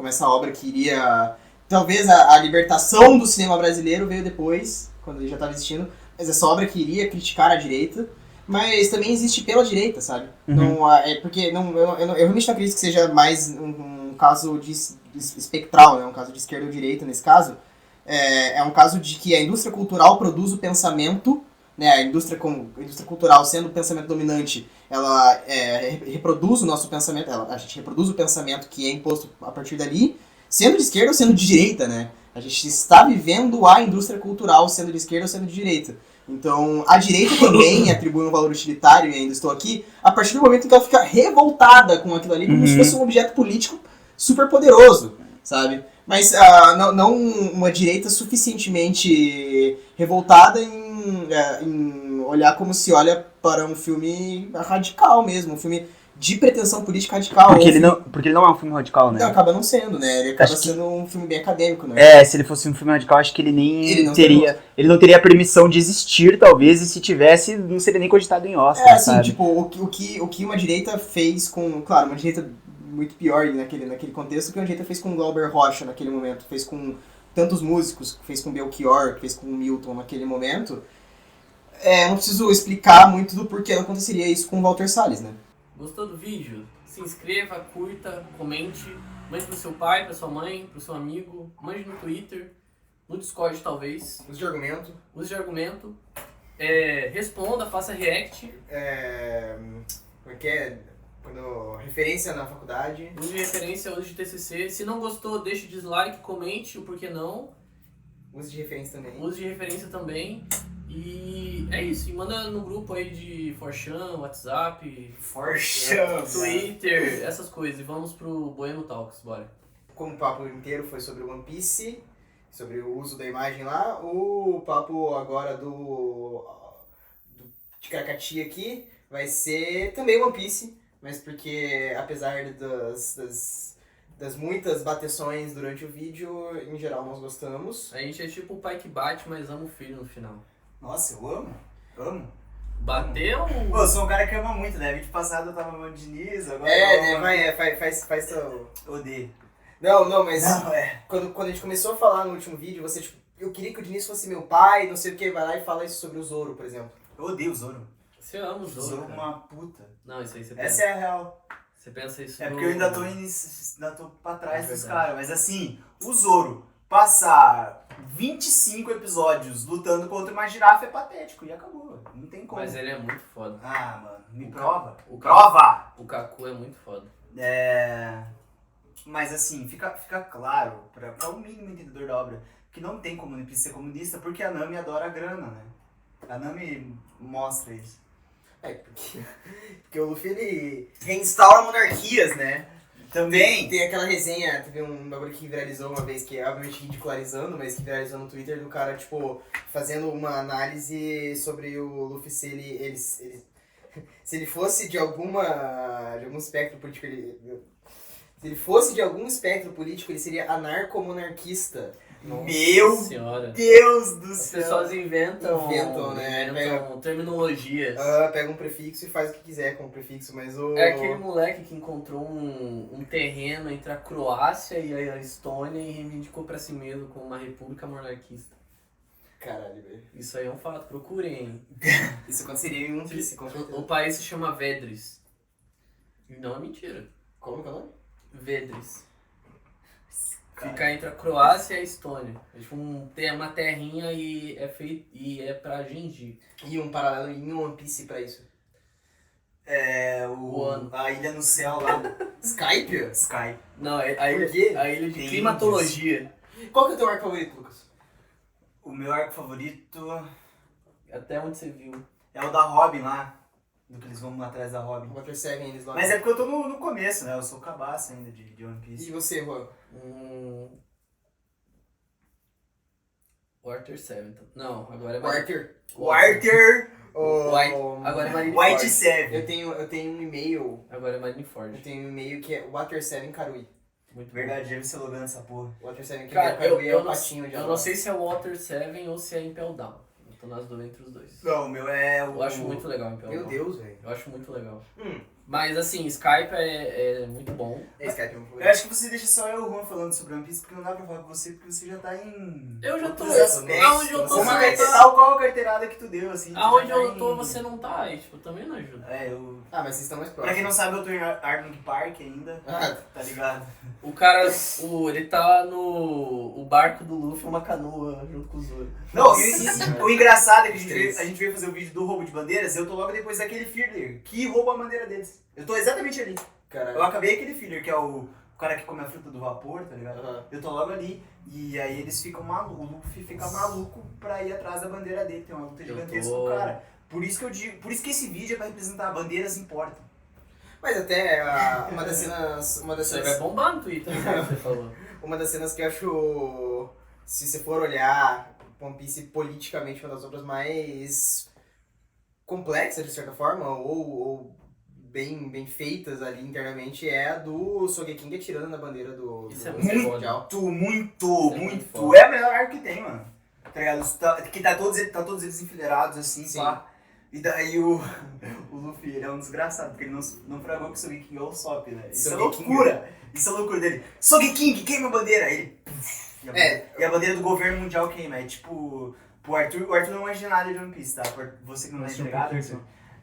essa obra que iria... Talvez a libertação do cinema brasileiro veio depois, quando ele já estava existindo, mas essa obra que iria criticar a direita, mas também existe pela direita, sabe? Não, porque eu realmente não acredito que seja mais um caso espectral, né? Um caso de esquerda ou direita nesse caso. É um caso de que a indústria cultural produz o pensamento, né? A indústria cultural sendo o pensamento dominante, ela reproduz o nosso pensamento, a gente reproduz o pensamento que é imposto a partir dali, sendo de esquerda ou sendo de direita, né? A gente está vivendo a indústria cultural sendo de esquerda ou sendo de direita. Então, a direita também atribui um valor utilitário, e ainda estou aqui, a partir do momento que ela fica revoltada com aquilo ali, como se fosse um objeto político super poderoso, sabe? Mas não uma direita suficientemente revoltada em olhar como se olha para um filme radical mesmo, um filme de pretensão política radical. Porque ele não é um filme radical, né? Não, acaba não sendo, né? Ele acaba sendo um filme bem acadêmico, né? Se ele fosse um filme radical, acho que ele não teria a permissão de existir, talvez, e se tivesse, não seria nem cogitado em Oscar, assim, sabe? tipo, o que uma direita fez com... Claro, uma direita muito pior naquele contexto que uma direita fez com Glauber Rocha naquele momento, fez com tantos músicos, fez com Belchior, fez com Milton naquele momento. Não preciso explicar muito do porquê não aconteceria isso com o Walter Salles, né? Gostou do vídeo? Se inscreva, curta, comente, mande pro seu pai, pra sua mãe, pro seu amigo, mande no Twitter no Discord talvez. Uso de argumento. Use de argumento. Responda, faça react. Como é que é? Quando referência na faculdade. Use de referência, use de TCC. Se não gostou, deixe dislike, comente o porquê não. Use de referência também. Use de referência também. E é isso. E manda no grupo aí de Forchan, WhatsApp, Twitter, essas coisas. E vamos pro Boemo Talks, bora. Como o papo inteiro foi sobre One Piece, sobre o uso da imagem lá, o papo agora do Ticaracati aqui vai ser também One Piece, mas porque apesar das muitas bateções durante o vídeo, em geral nós gostamos. A gente é tipo o pai que bate, mas ama o filho no final. Nossa, eu amo. Amo. Bateu? Pô, eu sou um cara que ama muito, né? Vídeo passado eu tava amando de Diniz, agora Faz seu... eu odeio. Não, mas Não, quando a gente começou a falar no último vídeo, você tipo, eu queria que o Diniz fosse meu pai, não sei o que, vai lá e fala isso sobre o Zoro, por exemplo. Eu odeio o Zoro. Você ama o Zoro, Zoro é cara. uma puta. Não, isso aí você pensa. Essa é a real. Você pensa isso É no- porque eu ainda tô pra trás É dos verdade. caras. Mas assim, o Zoro passar 25 episódios lutando contra uma girafa é patético. E acabou. Não tem como. Mas ele é muito foda. Ah, mano, me O prova. o Prova! O Kaku é muito foda. Mas assim, fica claro pra o mínimo entendedor da obra que não tem como One Piece ser comunista porque a Nami adora a grana, né? A Nami mostra isso. Porque o Luffy, ele reinstaura monarquias, né? Também! Tem aquela resenha, teve um bagulho que viralizou uma vez, que é obviamente ridicularizando, mas que viralizou no Twitter, do cara, tipo, fazendo uma análise sobre o Luffy se ele fosse de algum espectro político, se ele fosse de algum espectro político, ele seria anarcomonarquista. Meu Senhora. Deus do As céu! pessoas inventam né? terminologias. Pega um prefixo e faz o que quiser com o prefixo, mas o... É aquele moleque que encontrou um terreno entre a Croácia e a Estônia e reivindicou pra si mesmo como uma república monarquista. Caralho, velho. Isso aí é um fato, procurem. Isso aconteceria em One Piece, com certeza. O país se chama Vedris. E não é mentira. Como que é o nome? Vedris. Fica entre a Croácia e a Estônia. É tipo tem uma terrinha e é pra Genji. E um paralelo em One Piece pra isso. A ilha no céu lá. Skype? Sky. Não, a Por quê? ilha de Tem climatologia. Qual que é o teu arco favorito, Lucas? O meu arco favorito Até onde você viu. é o da Robin lá. Do que eles vão atrás da Robin. O Water 7 eles lá. Mas é porque eu tô no começo, né? Eu sou cabaço ainda de One Piece. E você, Juan? Water 7. Não, agora é O Arthur. O Arthur White. Agora é Marineford. White Seven. Eu tenho um e-mail. Agora é Marineford. Eu tenho um e-mail que é Water 7 Karui. Muito Verdade, deve ser logando essa porra. Water 7 Cara, Karui é eu o patinho de não água. sei se é Water 7 ou se é Impel Down. Eu tô nas dúvidas entre os dois. Não, o meu é o... Eu acho muito legal Impel Meu Down. Deus, velho. Eu acho muito legal. Hum. Mas assim, Skype é muito bom. É Skype, meu Eu favorito. acho que você deixa só eu e o Juan falando sobre One Piece, porque não dá pra falar com você, porque você já tá em... Eu já tô. outros aspectos. Aonde eu tô, Uma você carteira, tá. tal qual a carteirada que tu deu, assim. tu Aonde já tá eu tô, em- você não tá. E, tipo, também não ajuda. eu... Ah, mas vocês estão mais Pra quem próximos. não sabe, eu tô em Arnold Park ainda, Ah, tá ligado? O cara, ele tá no barco do Luffy, uma canoa junto com o Zoro. Não, Senhora. o engraçado é que Três. a gente veio fazer o vídeo do roubo de bandeiras, eu tô logo depois daquele filler que rouba a bandeira deles. Eu tô exatamente ali. Eu caralho. acabei aquele filler, que é o cara que come a fruta do vapor, tá ligado? Aham. Eu tô logo ali, e aí eles ficam malucos, o Luffy fica maluco pra ir atrás da bandeira dele, tem uma luta Eu gigantesca tô- do cara. Por isso que eu digo, por isso que esse vídeo é pra representar bandeiras importam. Mas até uma das cenas. Isso aí vai bombar no Twitter, né, que você falou. Uma das cenas que eu acho. Se você for olhar One Piece politicamente, uma das obras mais complexas, de certa forma, ou bem feitas ali internamente, é a do Sogeking atirando na bandeira do Isso é do muito mundial. Muito, Isso é muito. muito foda. É a melhor arco que tem, mano. Tá ligado? Que tá todos eles enfileirados assim, Sim. pá. E daí o Luffy, ele é um desgraçado, porque ele não fragou que o Sogeking é o Sop, né? Isso é Sogeking. loucura. Isso é loucura dele. Sogeking, queima a bandeira. Aí ele... E a bandeira do governo mundial queima. É tipo... O Arthur não manja nada de One Piece, tá? Você que não é Nossa, um entregado, pouquinho, Arthur.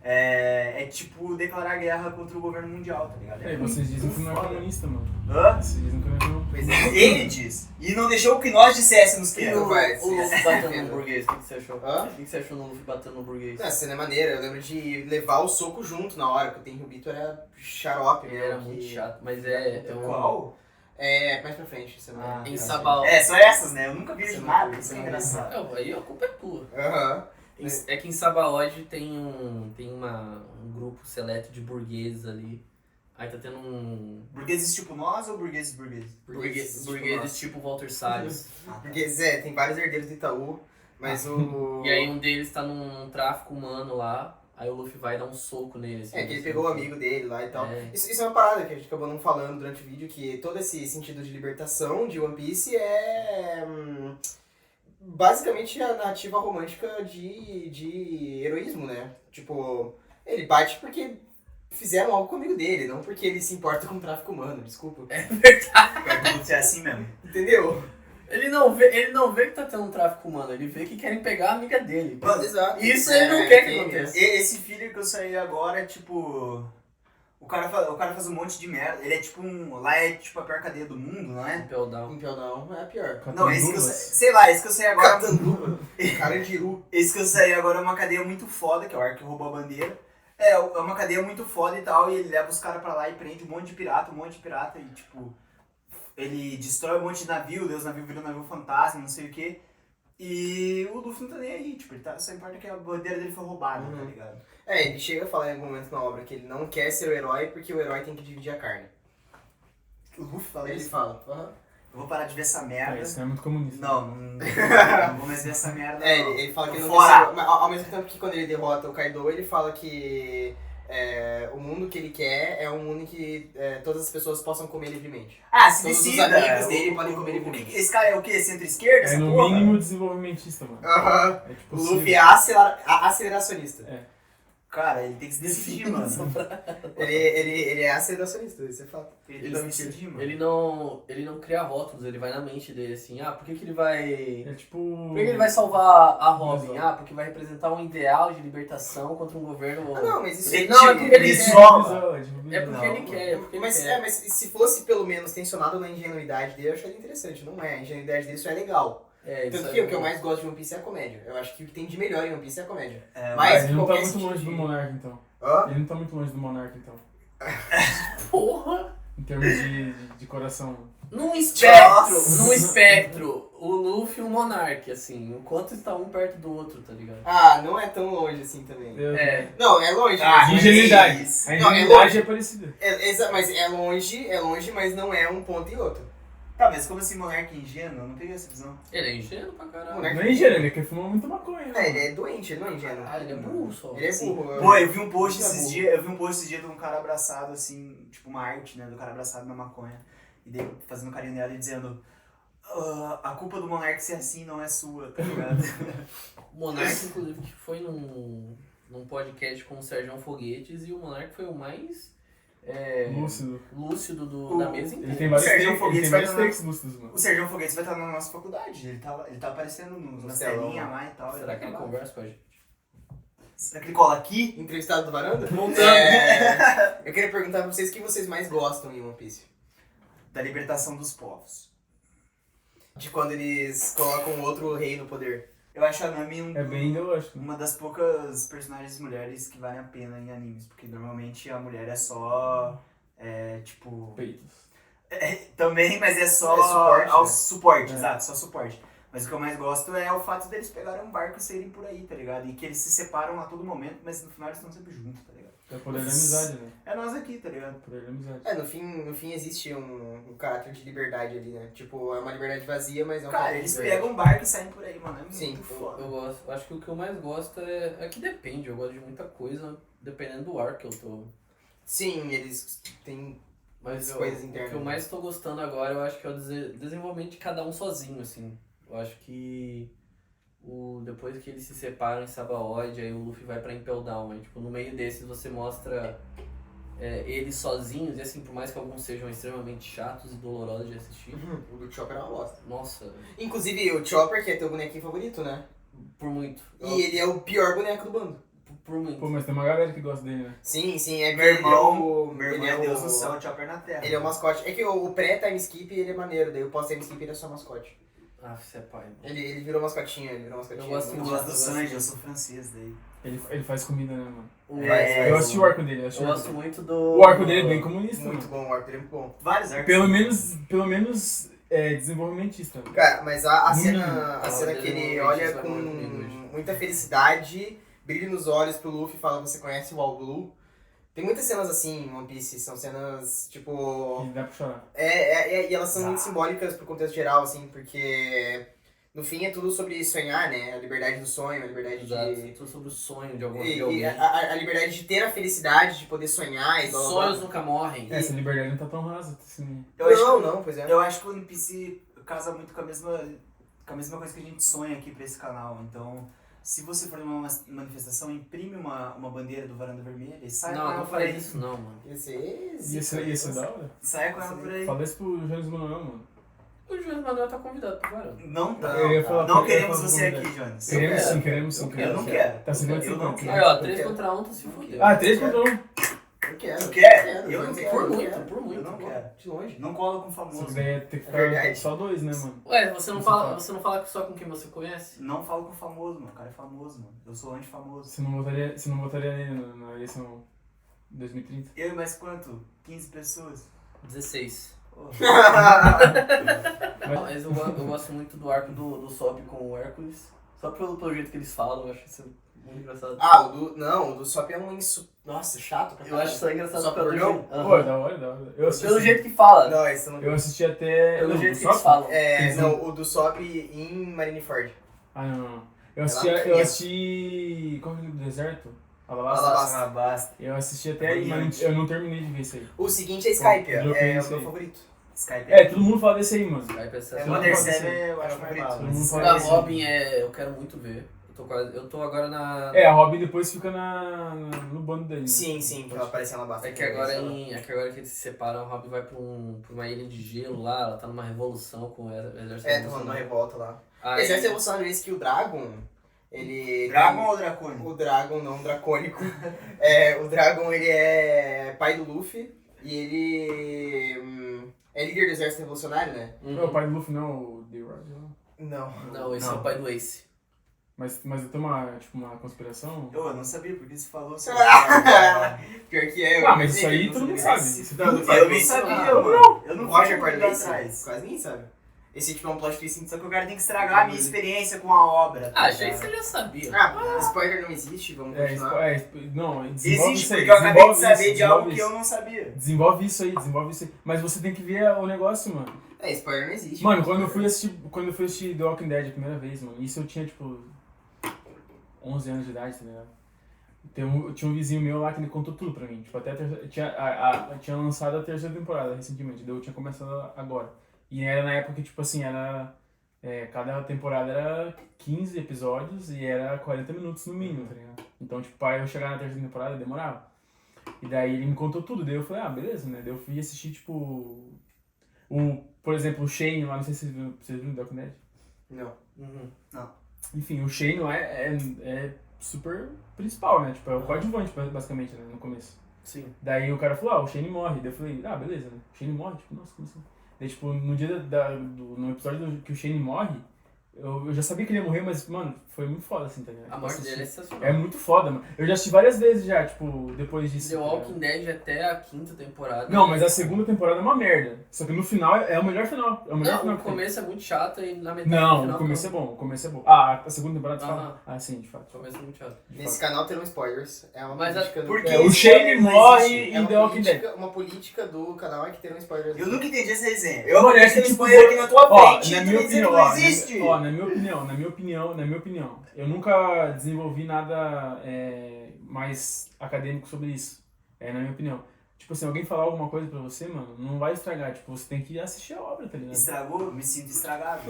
é tipo declarar guerra contra o governo mundial, tá ligado? E vocês dizem que não é foda. comunista, mano. Hã? Vocês dizem que não é comunista. Pois é. Ele diz. E não deixou que nós disséssemos que E era. o vai, Luffy batendo no burguês, o que você achou? Hã? O que você achou no Luffy batendo no burguês? Essa cena é maneira, eu lembro de levar o soco junto na hora, que o Tenryubito era xarope Ele mesmo. era que- muito chato, mas é um... Qual? É, mais pra frente, você Ah, não Em tá. Sabaody. É, só essas, né? Eu nunca vi Isso é nada, muito- isso é engraçado. Não, aí a culpa é tua. Aham. É que em Sabaody tem um grupo seleto de burgueses ali. Aí tá tendo um Burgueses tipo nós ou burgueses? burgueses tipo Walter Salles. Porque, tem vários herdeiros do Itaú, mas o... E aí um deles tá num tráfico humano lá, aí o Luffy vai dar um soco nele. Assim, É, que ele pegou o amigo dele lá e tal. É. Isso é uma parada que a gente acabou não falando durante o vídeo, que todo esse sentido de libertação de One Piece é... basicamente a narrativa romântica de heroísmo, né? Tipo, ele bate porque fizeram algo com o amigo dele, não porque ele se importa com o tráfico humano, desculpa. É assim mesmo. Entendeu? Ele não vê que tá tendo um tráfico humano, ele vê que querem pegar a amiga dele. Exato. Isso ele não quer que tem- aconteça. Esse filler que eu saí agora é tipo... O cara faz um monte de merda. Ele é tipo lá é tipo a pior cadeia do mundo, não é? Impel Down. Impel não é a pior. Não, esse que eu sei lá, esse que eu saí agora... Catanduva. Carandiru. Esse que eu saí agora é uma cadeia muito foda, que é o arco que roubou a bandeira. É uma cadeia muito foda e tal, e ele leva os caras pra lá e prende um monte de pirata, e tipo... Ele destrói um monte de navio, os navios viram navio fantasma, não sei o que. E o Luffy não tá nem aí, tipo, ele só importa que a bandeira dele foi roubada, tá ligado? É, ele chega a falar em algum momento na obra que ele não quer ser o herói porque o herói tem que dividir a carne. O Luffy fala Ele isso. fala. Aham. Eu vou parar de ver essa merda. Isso não é muito comunista. Não vou mais ver essa merda. É, não. ele fala que ele não Fora. quer ser. Mas ao mesmo tempo que quando ele derrota o Kaido, ele fala que o mundo que ele quer é um mundo em que todas as pessoas possam comer livremente. Ah, se Todos os decida. amigos dele podem comer livremente. Esse cara é o quê? Centro-esquerda? É essa no porra? mínimo desenvolvimentista, mano. Aham. É tipo O assim, Luffy é aceleracionista. Cara, ele tem que se decidir, mano. Ele é aceleracionista, isso é fato. Ele tem que se decidir, mano. Ele não cria rótulos, ele vai na mente dele assim, por que ele vai... É tipo... Por que ele vai salvar a Robin? Exato. Porque vai representar um ideal de libertação contra um governo... Ah, não, mas isso Ele- Não, é porque ele Isso, quer. ó. É porque ele quer, é porque ele Mas, quer. mas se fosse pelo menos tensionado na ingenuidade dele, eu acharia interessante. Não é, a ingenuidade dele só é legal. Isso Tanto aí que o é que eu bom. mais gosto de One Piece é a comédia. Eu acho que o que tem de melhor em One Piece é a comédia. É, Mas Ele não tá qualquer muito longe sentido do de- Monarca, então. Hã? Ele não tá muito longe do Monarca, então. Porra! Em termos de coração. Num Nossa. espectro, o Luffy e o Monark, assim, o quanto está um perto do outro, tá ligado? Ah, não é tão longe assim também. É. Não, é longe. Ah, mas- Ingenuidade. isso. A Não, é ingenuidade longe. é parecida. Mas é longe, mas não é um ponto e outro. Tá, mas como assim monarca ingênuo? Eu não peguei essa visão. Ele é ingênuo pra caralho. Monarca- Não é ingênuo, ele quer fumar muita maconha. É, ele é doente, ele não é ingênuo. Ah, ele é burro só. Ele é burro. Pô, eu vi um post Ele é esses burro. dias, de um cara abraçado, assim, tipo uma arte, né, do cara abraçado na maconha. E daí fazendo carinho nela e dizendo, a culpa do monarca ser assim não é sua, tá ligado? O Monark, inclusive, que foi num podcast com o Sérgio Foguetes e o Monark foi o mais Lúcido. da mesa Ele inteira. tem vários Sérgio takes, ele Foguetes tem vai vários dar- takes lúcidos, mano. O Sérgio Foguetes vai estar na nossa faculdade, ele tá aparecendo nas telão. telinhas lá e tal. Será que ele tá lá. conversa com a gente? Será que ele cola aqui? Entrevistado do Varanda? Montando. Eu queria perguntar pra vocês o que vocês mais gostam em One Piece. Da libertação dos povos. De quando eles colocam outro rei no poder. Eu acho a Nami É bem ideológico. uma das poucas personagens mulheres que valem a pena em animes, porque normalmente a mulher é só, tipo... Peitos. Também, mas é só É suporte, ao né? suporte, É. exato, só suporte. Mas o que eu mais gosto é o fato deles pegarem um barco e saírem por aí, tá ligado? E que eles se separam a todo momento, mas no final eles estão sempre juntos, tá ligado? É o poder da amizade, né? É nós aqui, tá ligado? O poder da amizade. No fim existe um caráter de liberdade ali, né? Tipo, é uma liberdade vazia, mas é um Cara, caráter eles de liberdade. pegam um barco e saem por aí, mano. É muito Sim, foda. Eu gosto. Acho que o que eu mais gosto é que depende. Eu gosto de muita coisa, dependendo do arco que eu tô. Sim, eles têm... Mas Coisas o internas. que eu mais tô gostando agora, eu acho que é o desenvolvimento de cada um sozinho, assim. Eu acho que depois que eles se separam em Sabaody, aí o Luffy vai pra Impel Down. Aí, tipo, no meio desses você mostra eles sozinhos, e assim, por mais que alguns sejam extremamente chatos e dolorosos de assistir. O do Chopper é uma bosta. Nossa, Inclusive, o Chopper, que é teu bonequinho favorito, né? por muito. E ele é o pior boneco do bando. Por muito. Pô, mas tem uma galera que gosta dele, né? Sim, é Meu irmão, ele meu irmão é é Deus o- no céu, Chopper na terra. Ele é o mascote. É que o pré-time skip ele é maneiro, daí o pós-time skip ele é só mascote. Ah, você é pai, mano. Ele virou mascotinho, ele virou mascotinho. Eu gosto Eu muito. gosto do Sanji, eu sou francês daí. Ele faz comida, né, mano? É, Eu assisti o arco dele, Eu gosto muito do... O arco dele é bem comunista, Muito mano. bom, o arco dele é muito bom. Vários arcos. Pelo menos desenvolvimentista. Cara, mas a No cena, mínimo. a cena que ele Ele olha vai com morrer comigo hoje. muita felicidade, brilho nos olhos pro Luffy e fala, você conhece o All Blue? Tem muitas cenas assim em One Piece, são cenas, tipo... E dá pra chorar. E elas são muito simbólicas pro contexto geral, assim, porque no fim é tudo sobre sonhar, né? A liberdade do sonho, a liberdade Exato. de... Tudo sobre o sonho de alguma E, de alguém. a liberdade de ter a felicidade, de poder sonhar e blá, blá, blá. Sonhos nunca morrem. Essa liberdade não tá tão rasa, assim. Não, pois é. Eu acho que o One Piece casa muito com a mesma coisa que a gente sonha aqui pra esse canal. Então, se você for numa manifestação, imprime uma bandeira do Varanda Vermelha e sai com Não, ela não por aí. faz isso não, mano. Ia ser Ia ser da hora. Sai com ela por aí. Fala isso pro Jones Manuel, mano. O João Manuel tá convidado pro varão. Não tá. Eu ia falar- Não eu ia queremos falar você com aqui, Jones. Queremos quero. sim, queremos sim. Eu não quero. Tá 50 Eu não quero. Aí, ó, 3 quero. contra 1, tu se fudeu. Ah, 3 contra 1. Eu quero. Tu quer? Quero, Eu não quero, Por quero. muito, por muito. Eu não quero. De longe. Não cola com Só que famoso. daí ia ter que É verdade. ficar só 2, né, mano? Ué, você não fala só com quem você conhece? Não falo com famoso, mano. O cara é famoso, mano. Eu sou antifamoso. Você não votaria nele na eleição 2030? Eu e mais quanto? 15 pessoas? 16. Pô. Mas eu gosto muito do arco do Sop com o Hércules. Só pelo jeito que eles falam, eu acho isso muito engraçado. O do Sop é um Nossa, chato pra Eu acho isso engraçado Só pelo bordão? jeito. Pô, da hora. Eu assisti, Pelo jeito que fala. Não, esse eu não eu assisti até... Pelo não, jeito o que eles Sop? falam. o do Sop em Marineford. Ah, não. Eu lá assisti... no Eu começo. assisti... Qual que é o deserto? Alabasta? Alabasta. Ah, basta. Eu assisti até aí, mas eu não terminei de ver isso aí. O seguinte é Skype, eu é o pensei. meu favorito. Skype. Todo mundo fala desse aí, mano. Aí pensa É assim, Mother pode ser. 7 eu É acho o mais favorito. bala. Todo mundo mas- fala da desse. Robin eu quero muito ver. Eu tô agora na... A Robin depois fica no bando dele. né? Sim, que ela aparece em Alabasta. É que agora que eles se separam, a Robin vai pra uma ilha de gelo lá, ela tá numa revolução com o exército. tá rolando uma revolta lá. Aí, Esse revolução é esse que o Dragon, ele... Dragon ou Dracônico? O Dragon, não, dracônico. O Dragon, ele é pai do Luffy e ele é líder do exército revolucionário, né? Não é o pai do Luffy, não, o The Rock, não. Não. Não, esse é Não. o pai do Ace. Mas tem uma conspiração? Eu não sabia porque você falou. Você Pior que é. Ah, mas isso aí todo mundo sabe. Isso todo mundo sabe. Eu não sabia, mano. Eu não O Roger fui parte lá desse, atrás. quase ninguém sabe. Esse tipo é um plot twist. Só que o cara tem que estragar a minha experiência com a obra. tá Achei que ligado? você já sabia. Spoiler não existe, vamos continuar. Não, desenvolve Existe, isso aí. porque eu acabei de desenvolve saber isso, de algo desenvolve que eu isso. não sabia. Desenvolve isso aí. Mas você tem que ver o negócio, mano. Spoiler não existe. Mano, quando eu fui assistir The Walking Dead a primeira vez, mano, isso eu tinha, tipo, 11 anos de idade, tá ligado? Tinha um vizinho meu lá que ele contou tudo pra mim. Tipo, até tinha lançado a terceira temporada recentemente, daí eu tinha começado agora. E era na época que, tipo assim, cada temporada era 15 episódios e era 40 minutos no mínimo, tá ligado? Então, tipo, pra eu chegar na terceira temporada demorava. E daí ele me contou tudo, daí eu falei, beleza, né? Daí eu fui assistir, tipo, por exemplo, o Shane lá, não sei se vocês viram The Walking Dead. Não. Uhum. Enfim, o Shane lá é super principal, né? Tipo, é o coadjuvante, basicamente, né? No começo. Sim. Daí o cara falou, o Shane morre. Daí eu falei, beleza, né? O Shane morre? Tipo, nossa, como assim? Daí, tipo, no dia no episódio que o Shane morre, eu já sabia que ele ia morrer, mas, mano, foi muito foda, assim, tá ligado? A morte dele é sensacional. É muito foda, mano. Eu já assisti várias vezes já, tipo, depois disso. The tá Walking ligado? Dead até a 5ª temporada. Não, mas a segunda temporada é uma merda. Só que no final é o melhor final. É o melhor Não, final o que tem. começo é muito chato e na metade do Não, final... o começo é bom, o começo é bom. A segunda temporada você Aham. fala? Ah, sim, de fato. O começo é muito chato. De Nesse fato. canal terão spoilers. É uma Mas política do... Porque O Shane morre É em The Walking Dead. uma política do canal é que terão spoilers. Eu nunca entendi essa resenha. Eu Mano, vou é que, ter tipo, spoiler aqui na tua Ó, frente na e minha tu dizer que opinião, não existe. na minha opinião, eu nunca desenvolvi nada mais acadêmico sobre isso. Na minha opinião. Tipo assim, alguém falar alguma coisa pra você, mano, não vai estragar. Tipo, você tem que assistir a obra, tá ligado? Estragou? Me sinto estragado.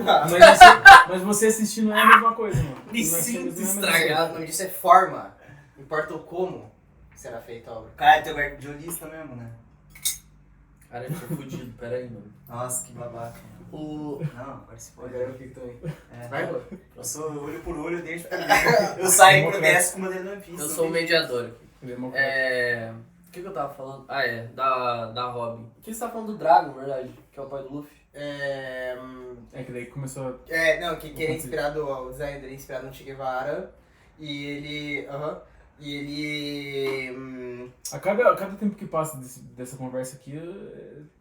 Mas você assistir não é a mesma coisa, mano. Me Não é sinto a mesma coisa. estragado. O nome disso é forma. Importa o como será feita a obra. Cara, tu é guardiolista mesmo, né? Cara, eu tô fudido, peraí, mano. Nossa, que babaca. O... Não, agora se pode. Agora eu fico também. É. Vai, pô. Eu sou olho por olho desde eu saí pro protesto com o bandeira do One Piece. Eu sou o mediador aqui. Democrata. O que eu tava falando? Ah, da Robin. O que você tá falando do Dragon, na verdade? Que é o pai do Luffy. É que daí começou Não, que ele é inspirado, o design dele é inspirado no Che Guevara. E ele. E ele. a cada tempo que passa dessa conversa aqui,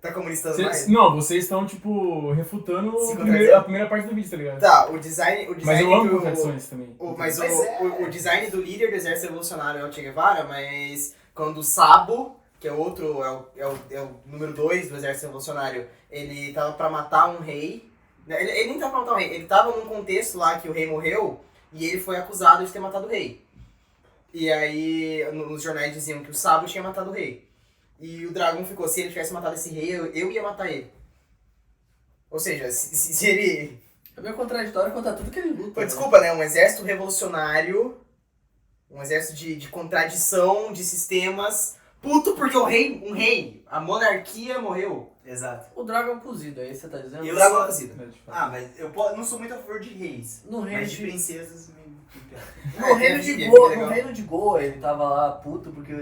Tá comunistando mais? não, vocês estão, tipo, refutando Se a primeira parte do vídeo, tá ligado? Tá, o design. Mas eu amo do- contradições também. Mas Mas o design do líder do exército revolucionário é o Che Guevara, mas quando o Sabo, que é outro, é o número 2 do exército revolucionário, ele tava pra matar um rei. Ele nem tava pra matar um rei, ele tava num contexto lá que o rei morreu e ele foi acusado de ter matado o rei. E aí nos jornais diziam que o Sabo tinha matado o rei. E o Dragon ficou, se ele tivesse matado esse rei, eu ia matar ele. Ou seja, se ele... É meio contraditório contra tudo que ele luta. Pô, né? desculpa, né? Um exército revolucionário, um exército de contradição, de sistemas. Puto porque um rei, a monarquia morreu. Exato. O Dragon é um cozido, é isso que você tá dizendo? Eu Dragon sou- é cozido. Né, de fato. Ah, mas eu não sou muito a favor de reis. No reino Mas de de... princesas me No reino de Filha, Goa, que no legal. reino de Goa, ele tava lá puto porque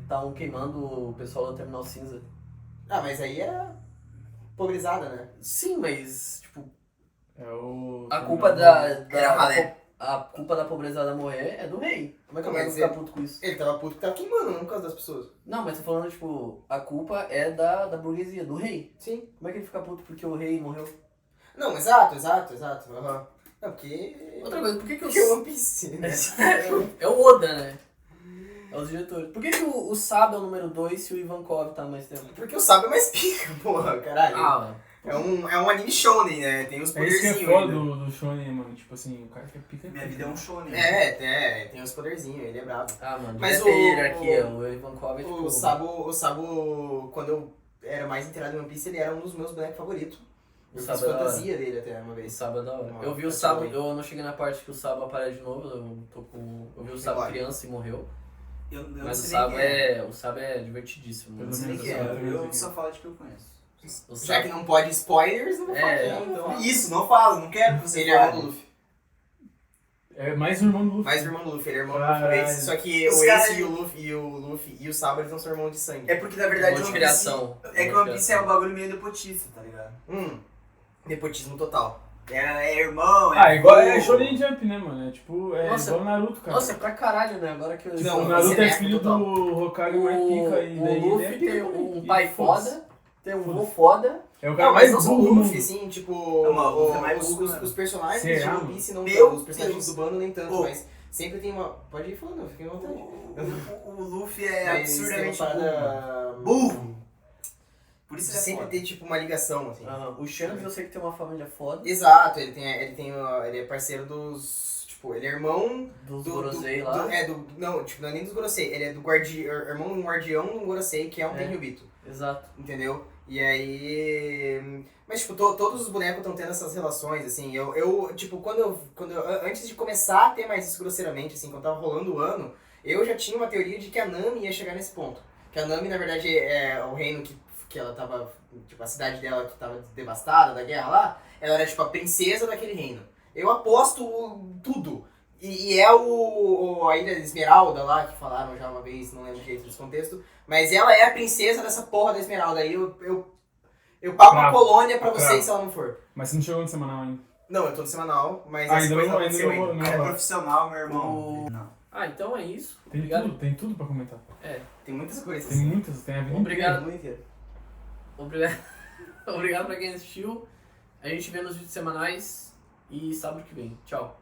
estavam queimando o pessoal do Terminal Cinza. Ah, mas aí era pobrezada, né? Sim, mas, tipo, É o... a culpa da Era ralé. a culpa da pobreza morrer é do rei. Como é que eu Mas vou ficar ele- puto com isso? Ele tava puto que tava queimando, não por causa das pessoas. Não, mas tô falando, tipo, a culpa é da burguesia, do rei. Sim. Como é que ele fica puto porque o rei morreu? Não, exato. Aham. Não, porque... Outra coisa, por que Porque o o... One Piece, né? É o Oda, né? É os diretores. Por que o Sabo é o número 2 se o Ivankov tá há mais tempo? Porque o Sabo é mais pica, porra, caralho. Ah, É um anime shonen, né? Tem os É isso que é poderzinhos foda ainda. do shonen, mano. Tipo assim, o cara que é pica. Minha vida é um show, né? Tem os poderzinhos, ele é brabo. mano, Mas mas ter o- hierarquia, o Ivankov é tipo... O Sabo, quando eu era mais inteirado em One Piece, ele era um dos meus bonecos favoritos. O Eu Sabo fiz é da hora. fantasia dele até uma O vez. Sabo é da hora. Uma Eu vi o parte Sabo, também. eu não cheguei na parte que o Sabo aparece de novo, eu vi o Sabo Agora. criança e morreu. Eu não Mas sei nem quem é. o Sabo é divertidíssimo. Pelo Não sei nem menos quem é. eu Eu só falo de que eu conheço. O Já que Sabo, não pode spoilers, não vou falar. É, quem, então. Isso, não falo, não quero que você Ele é irmão fale. do Luffy. É mais um irmão do Luffy. Mais irmão do Luffy, ele é irmão do Caralho. Luffy. Só que Os o caras- Ace e o Luffy e o Sabo, eles não são irmãos de sangue. É porque na verdade de o One Piece... criação. É que o One Piece é um bagulho meio nepotista, tá ligado? Nepotismo total. É irmão, Igual avô. é Shonen Jump, né, mano? É tipo, Nossa, igual Naruto, cara. Nossa, pra caralho, né? Agora que eu... Não, o Naruto esse é é filho total. do Hokage mais pica e o daí ele Luffy é pica tem também. um E pai foda-se. foda, tem um vô foda. É o cara Não, mais mas não só burro o do Luffy, mundo. assim, tipo, Não, mas o Luffy é mais burro, né? os personagens Será, de One mano? Piece não Meu os personagens Deus. do bando nem tanto, Ô. mas sempre tem uma... Pode ir falando, fiquem à vontade. O Luffy é Mas absurdamente tem uma burro. parada- Burro! Por isso ele é Sempre foda. tem, tipo, uma ligação, assim. O Shanks eu sei que tem uma família foda. Exato, ele é parceiro dos... Tipo, ele é irmão Dos do... Gorosei do- lá. não, tipo, não é nem dos Gorosei, ele é do irmão de um guardião de um Gorosei, que é um É. Tenryubito. Exato. Entendeu? E aí... Mas, tipo, todos os bonecos estão tendo essas relações, assim. Eu tipo, antes de começar a ter mais isso grosseiramente, assim, quando tava rolando o ano, eu já tinha uma teoria de que a Nami ia chegar nesse ponto. Que a Nami, na verdade, é o reino que ela tava... Tipo, a cidade dela que tava devastada da guerra lá, ela era, tipo, a princesa daquele reino. Eu aposto tudo. E é a Ilha Esmeralda lá, que falaram já uma vez, não lembro direito desse contexto, mas ela é a princesa dessa porra da Esmeralda. Aí eu pago uma Bravo. colônia pra vocês Bravo. se ela não for. Mas você não chegou no semanal ainda. Não, eu tô no semanal, mas Ah, essa ainda coisa não, aconteceu ainda ainda. não. O cara é profissional, meu irmão. Não. Ah, então é isso. Tem tudo pra comentar. Tem muitas coisas. Tem muitas, tem a vida Obrigado. Muito inteiro. Obrigado. Obrigado pra quem assistiu. A gente vê nos vídeos semanais e sábado que vem. Tchau.